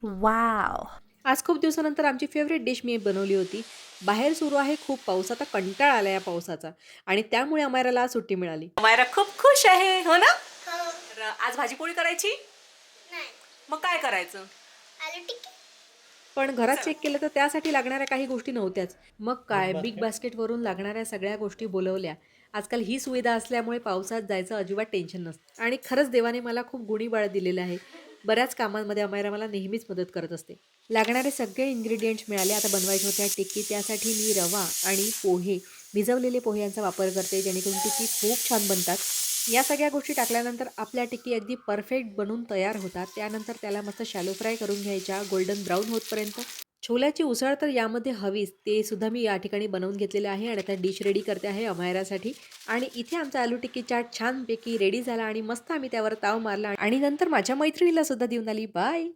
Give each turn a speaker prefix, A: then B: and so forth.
A: Wow!
B: आज खूप दिवसानंतर आमची फेव्हरेट डिश मी बनवली होती. बाहेर सुरू आहे खूप पाऊस. आता कंटाळा आला या पावसाचा आणि त्यामुळे अमायराला आज सुट्टी मिळाली. अमायरा खूप खुश आहे, हो ना?
C: हो.
B: तर आज भाजी-पोळी करायची?
C: नाही.
B: मग काय करायचं?
C: आलू टिक्की.
B: पण घरात
C: चला.
B: चेक केलं तर त्यासाठी लागणाऱ्या काही गोष्टी नव्हत्याच. मग काय बिग बास्केटवरून लागणाऱ्या सगळ्या गोष्टी बोलवल्या. आजकाल ही सुविधा असल्यामुळे पावसात जायचं अजिबात टेन्शन नसतं आणि खरंच देवाने मला खूप गुणीबळ दिलेलं आहे. बऱ्याच कामांमध्ये अमायरा मला नेहमीच मदत करत असते. लागणारे सगळे इन्ग्रीडियंट्स मिळाले. आता बनवायच्या होत्या टिक्की. त्यासाठी मी रवा आणि पोहे, भिजवलेले पोहे यांचा वापर करते, जेणेकरून टिक्की खूप छान बनतात. या सगळ्या गोष्टी टाकल्यानंतर आपल्या टिक्की अगदी परफेक्ट बनून तयार होतात. त्यानंतर त्याला मस्त शॅलो फ्राय करून घ्यायच्या गोल्डन ब्राऊन होतपर्यंत. छोल्याची उसळ तर यामध्ये हवीच. ते सुद्धा मी या ठिकाणी बनवून घेतलेलं आहे आणि आता डिश रेडी करते आहे अमायरासाठी. आणि इथे आमचा आलू टिक्की चाट छानपैकी रेडी झाला आणि मस्त आम्ही त्यावर ताव मारला आणि नंतर माझ्या मैत्रिणीला सुद्धा देऊन आली. बाय.